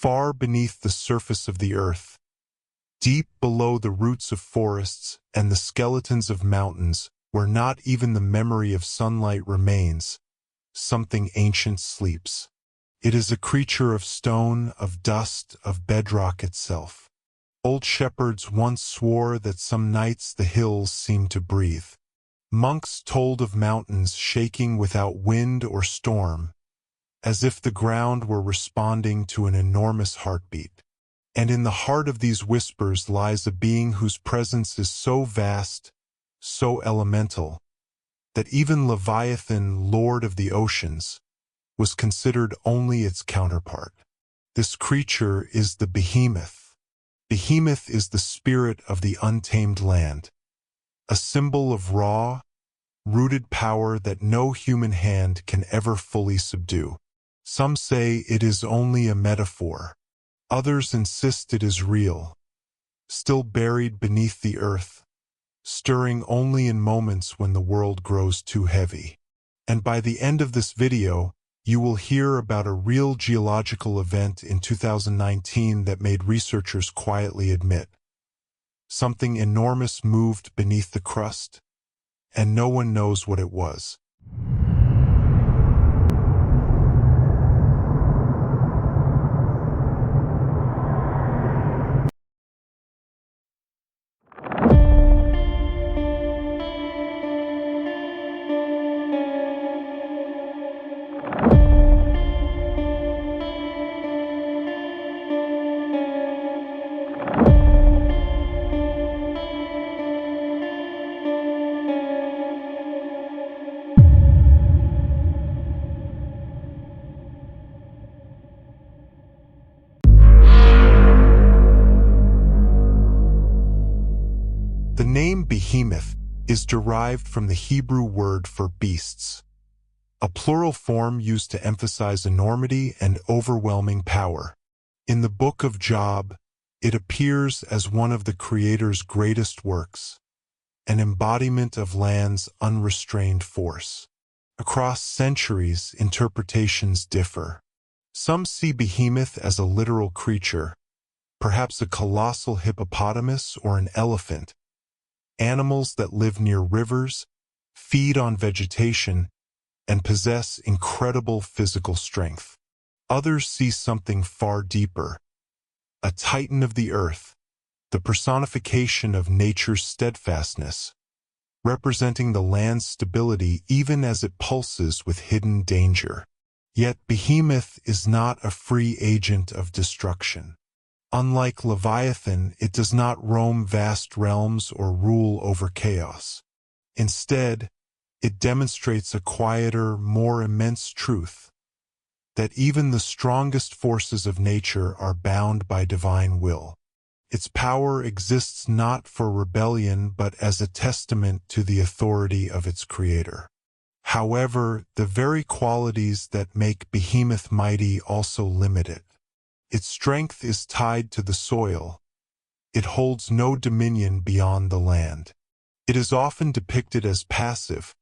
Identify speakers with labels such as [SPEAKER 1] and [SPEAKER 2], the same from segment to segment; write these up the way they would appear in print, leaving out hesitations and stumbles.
[SPEAKER 1] far beneath the surface of the earth, deep below the roots of forests and the skeletons of mountains, where not even the memory of sunlight remains, something ancient sleeps. It is a creature of stone, of dust, of bedrock itself. Old shepherds once swore that some nights the hills seemed to breathe. Monks told of mountains shaking without wind or storm, as if the ground were responding to an enormous heartbeat. And in the heart of these whispers lies a being whose presence is so vast, so elemental, that even Leviathan, lord of the oceans, was considered only its counterpart. This creature is the Behemoth. Behemoth is the spirit of the untamed land, a symbol of raw, rooted power that no human hand can ever fully subdue. Some say it is only a metaphor. Others insist it is real, still buried beneath the earth, stirring only in moments when the world grows too heavy. And by the end of this video, you will hear about a real geological event in 2019 that made researchers quietly admit something enormous moved beneath the crust, and no one knows what it was. The name Behemoth is derived from the Hebrew word for beasts, a plural form used to emphasize enormity and overwhelming power. In the Book of Job, it appears as one of the Creator's greatest works, an embodiment of land's unrestrained force. Across centuries, interpretations differ. Some see Behemoth as a literal creature, perhaps a colossal hippopotamus or an elephant, animals that live near rivers, feed on vegetation, and possess incredible physical strength. Others see something far deeper, a titan of the earth, the personification of nature's steadfastness, representing the land's stability even as it pulses with hidden danger. Yet Behemoth is not a free agent of destruction. Unlike Leviathan, it does not roam vast realms or rule over chaos. Instead, it demonstrates a quieter, more immense truth, that even the strongest forces of nature are bound by divine will. Its power exists not for rebellion but as a testament to the authority of its creator. However, the very qualities that make Behemoth mighty also limit it. Its strength is tied to the soil. It holds no dominion beyond the land. It is often depicted as passive,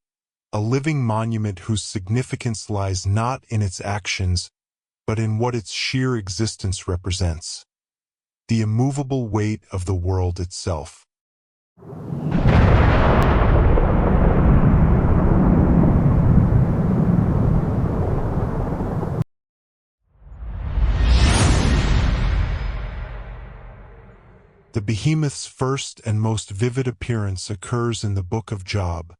[SPEAKER 1] a living monument whose significance lies not in its actions, but in what its sheer existence represents: the immovable weight of the world itself. The Behemoth's first and most vivid appearance occurs in the Book of Job,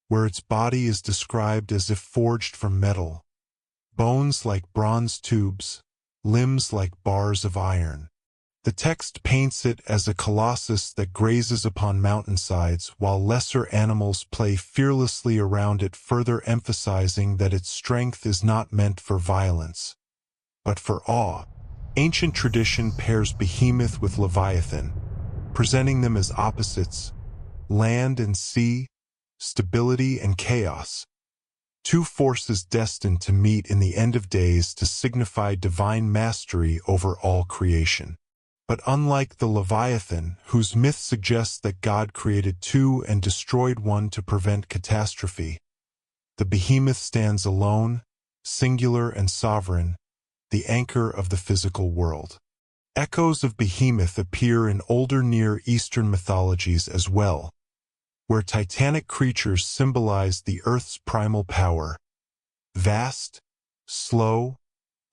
[SPEAKER 1] where its body is described as if forged from metal, bones like bronze tubes, limbs like bars of iron. The text paints it as a colossus that grazes upon mountainsides while lesser animals play fearlessly around it, further emphasizing that its strength is not meant for violence, but for awe. Ancient tradition pairs Behemoth with Leviathan, presenting them as opposites: land and sea, stability and chaos. Two forces destined to meet in the end of days to signify divine mastery over all creation. But unlike the Leviathan, whose myth suggests that God created two and destroyed one to prevent catastrophe, the Behemoth stands alone, singular and sovereign, the anchor of the physical world. Echoes of Behemoth appear in older Near Eastern mythologies as well, where titanic creatures symbolize the Earth's primal power, vast, slow,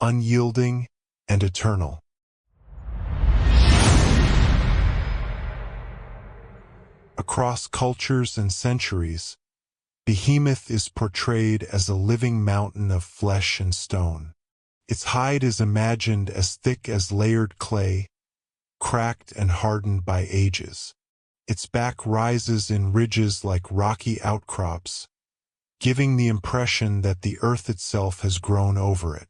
[SPEAKER 1] unyielding, and eternal. Across cultures and centuries, Behemoth is portrayed as a living mountain of flesh and stone. Its hide is imagined as thick as layered clay, cracked and hardened by ages. Its back rises in ridges like rocky outcrops, giving the impression that the earth itself has grown over it.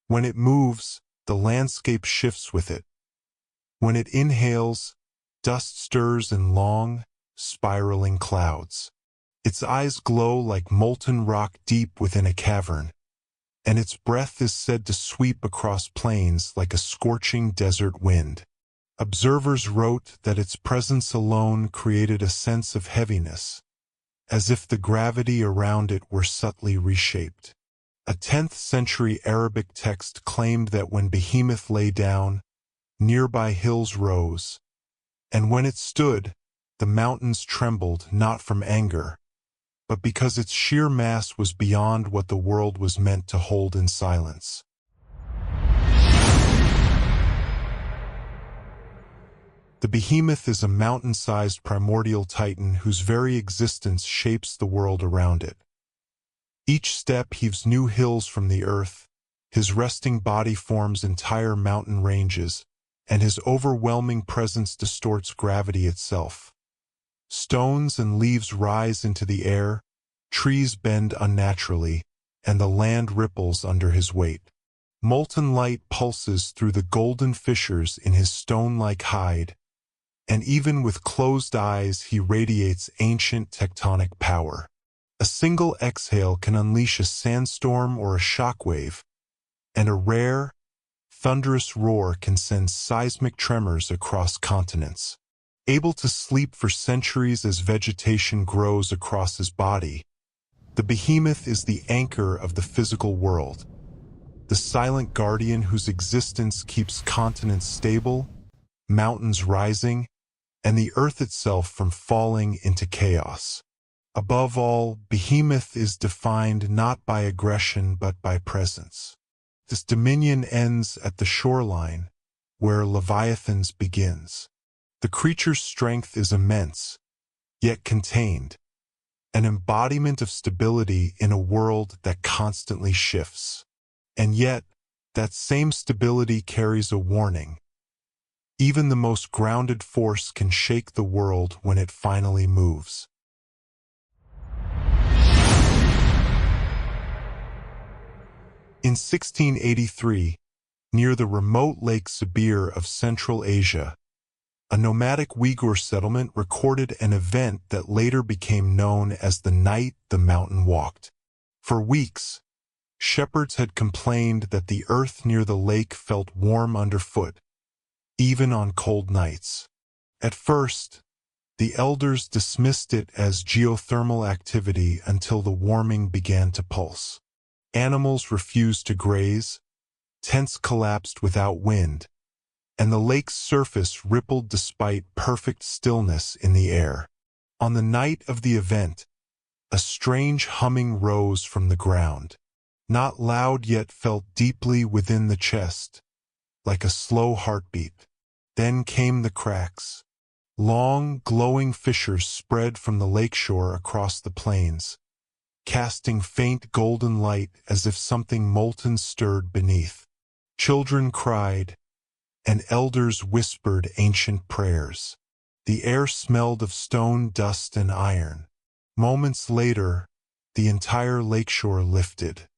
[SPEAKER 1] When it moves, the landscape shifts with it. When it inhales, dust stirs in long, spiraling clouds. Its eyes glow like molten rock deep within a cavern, and its breath is said to sweep across plains like a scorching desert wind. Observers wrote that its presence alone created a sense of heaviness, as if the gravity around it were subtly reshaped. A 10th century Arabic text claimed that when Behemoth lay down, nearby hills rose, and when it stood, the mountains trembled not from anger, but because its sheer mass was beyond what the world was meant to hold in silence. The Behemoth is a mountain-sized primordial titan whose very existence shapes the world around it. Each step heaves new hills from the earth, his resting body forms entire mountain ranges, and his overwhelming presence distorts gravity itself. Stones and leaves rise into the air, trees bend unnaturally, and the land ripples under his weight. Molten light pulses through the golden fissures in his stone-like hide, and even with closed eyes he radiates ancient tectonic power. A single exhale can unleash a sandstorm or a shockwave, and a rare, thunderous roar can send seismic tremors across continents. Able to sleep for centuries as vegetation grows across his body, the Behemoth is the anchor of the physical world, the silent guardian whose existence keeps continents stable, mountains rising, and the earth itself from falling into chaos. Above all, Behemoth is defined not by aggression but by presence. This dominion ends at the shoreline, where Leviathan's begins. The creature's strength is immense, yet contained, an embodiment of stability in a world that constantly shifts. And yet, that same stability carries a warning. Even the most grounded force can shake the world when it finally moves. In 1683, near the remote Lake Sabir of Central Asia, a nomadic Uyghur settlement recorded an event that later became known as the night the mountain walked. For weeks, shepherds had complained that the earth near the lake felt warm underfoot, even on cold nights. At first, the elders dismissed it as geothermal activity until the warming began to pulse. Animals refused to graze, tents collapsed without wind, and the lake's surface rippled despite perfect stillness in the air. On the night of the event, a strange humming rose from the ground, not loud yet felt deeply within the chest, like a slow heartbeat. Then came the cracks. Long, glowing fissures spread from the lakeshore across the plains, casting faint golden light as if something molten stirred beneath. Children cried, and elders whispered ancient prayers. The air smelled of stone, dust, and iron. Moments later, the entire lakeshore lifted.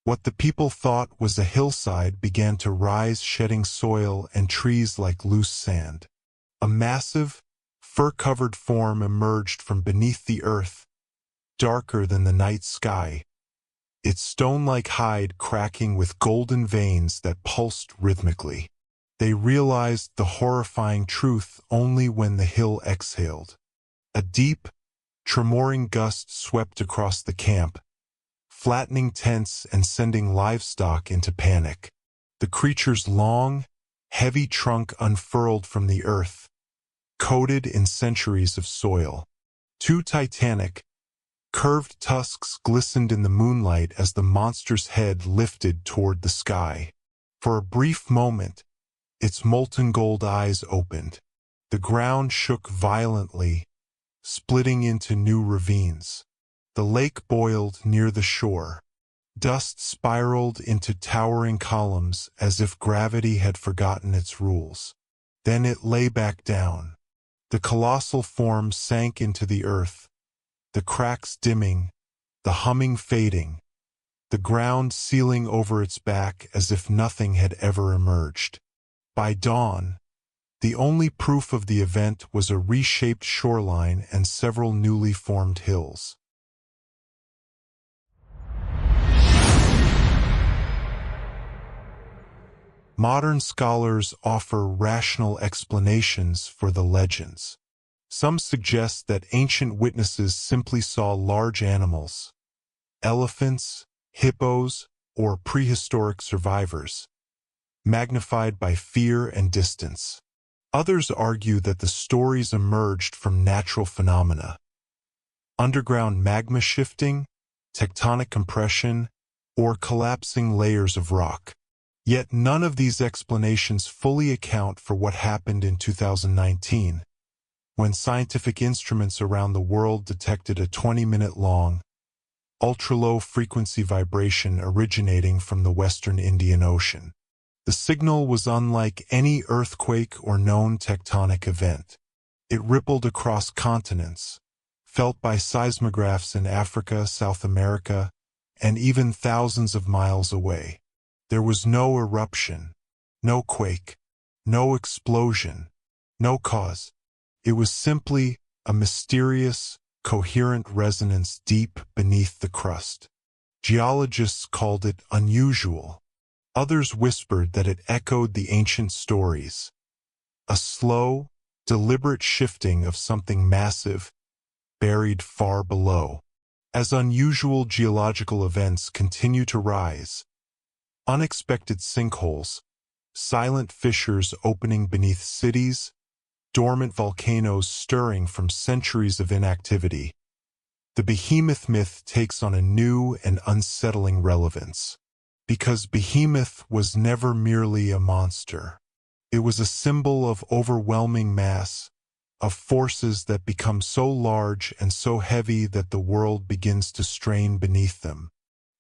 [SPEAKER 1] What the people thought was a hillside began to rise, shedding soil and trees like loose sand. A massive, fur-covered form emerged from beneath the earth, darker than the night sky, its stone-like hide cracking with golden veins that pulsed rhythmically. They realized the horrifying truth only when the hill exhaled. A deep, tremoring gust swept across the camp, flattening tents and sending livestock into panic. The creature's long, heavy trunk unfurled from the earth, coated in centuries of soil. Two titanic, curved tusks glistened in the moonlight as the monster's head lifted toward the sky. For a brief moment, its molten gold eyes opened. The ground shook violently, splitting into new ravines. The lake boiled near the shore. Dust spiraled into towering columns as if gravity had forgotten its rules. Then it lay back down. The colossal form sank into the earth, the cracks dimming, the humming fading, the ground sealing over its back as if nothing had ever emerged. By dawn, the only proof of the event was a reshaped shoreline and several newly formed hills. Modern scholars offer rational explanations for the legends. Some suggest that ancient witnesses simply saw large animals, elephants, hippos, or prehistoric survivors, magnified by fear and distance. Others argue that the stories emerged from natural phenomena, underground magma shifting, tectonic compression, or collapsing layers of rock. Yet none of these explanations fully account for what happened in 2019, when scientific instruments around the world detected a 20-minute-long, ultra-low frequency vibration originating from the western Indian Ocean. The signal was unlike any earthquake or known tectonic event. It rippled across continents, felt by seismographs in Africa, South America, and even thousands of miles away. There was no eruption, no quake, no explosion, no cause. It was simply a mysterious, coherent resonance deep beneath the crust. Geologists called it unusual. Others whispered that it echoed the ancient stories. A slow, deliberate shifting of something massive, buried far below. As unusual geological events continue to rise, unexpected sinkholes, silent fissures opening beneath cities, dormant volcanoes stirring from centuries of inactivity, the Behemoth myth takes on a new and unsettling relevance. Because Behemoth was never merely a monster. It was a symbol of overwhelming mass, of forces that become so large and so heavy that the world begins to strain beneath them.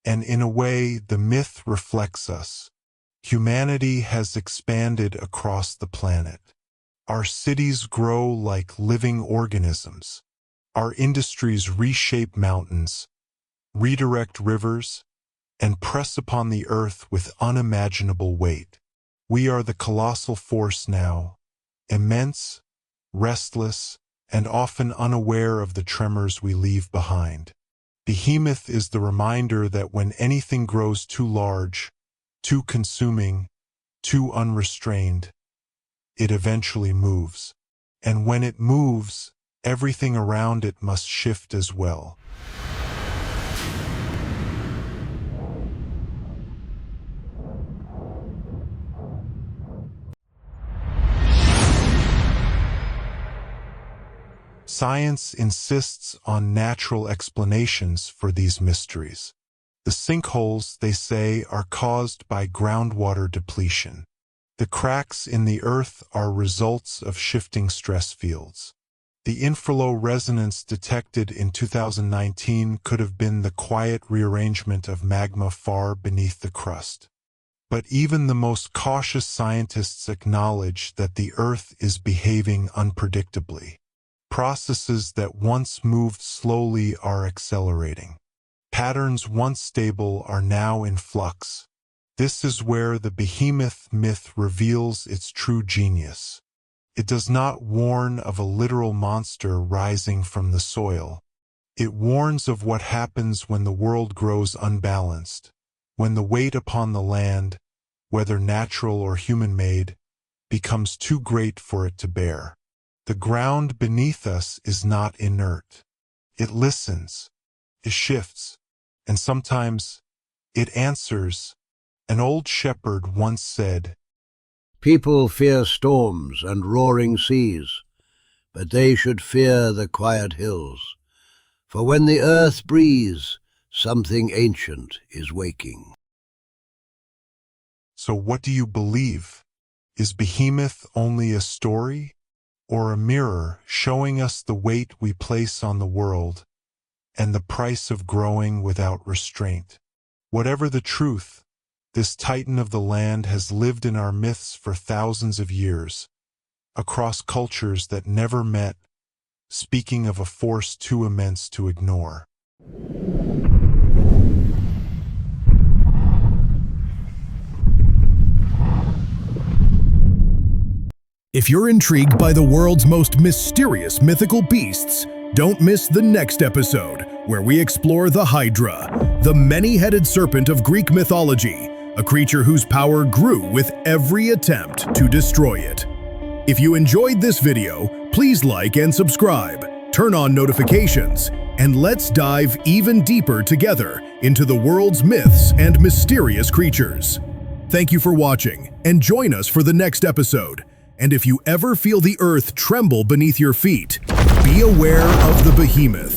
[SPEAKER 1] And in a way, the myth reflects us. Humanity has expanded across the planet. Our cities grow like living organisms. Our industries reshape mountains, redirect rivers, and press upon the earth with unimaginable weight. We are the colossal force now, immense, restless, and often unaware of the tremors we leave behind. Behemoth is the reminder that when anything grows too large, too consuming, too unrestrained, it eventually moves. And when it moves, everything around it must shift as well. Science insists on natural explanations for these mysteries. The sinkholes, they say, are caused by groundwater depletion. The cracks in the earth are results of shifting stress fields. The infralow resonance detected in 2019 could have been the quiet rearrangement of magma far beneath the crust. But even the most cautious scientists acknowledge that the Earth is behaving unpredictably. Processes that once moved slowly are accelerating. Patterns once stable are now in flux. This is where the Behemoth myth reveals its true genius. It does not warn of a literal monster rising from the soil. It warns of what happens when the world grows unbalanced, when the weight upon the land, whether natural or human-made, becomes too great for it to bear. The ground beneath us is not inert. It listens, it shifts, and sometimes it answers, An old shepherd once said,
[SPEAKER 2] People fear storms and roaring seas, but they should fear the quiet hills. For when the earth breathes, something ancient is waking.
[SPEAKER 1] So what do you believe? Is Behemoth only a story, or a mirror showing us the weight we place on the world and the price of growing without restraint? Whatever the truth, this titan of the land has lived in our myths for thousands of years, across cultures that never met, speaking of a force too immense to ignore.
[SPEAKER 3] If you're intrigued by the world's most mysterious mythical beasts, don't miss the next episode, where we explore the Hydra, the many-headed serpent of Greek mythology, a creature whose power grew with every attempt to destroy it. If you enjoyed this video, please like and subscribe, turn on notifications, and let's dive even deeper together into the world's myths and mysterious creatures. Thank you for watching, and join us for the next episode. And if you ever feel the earth tremble beneath your feet, be aware of the Behemoth.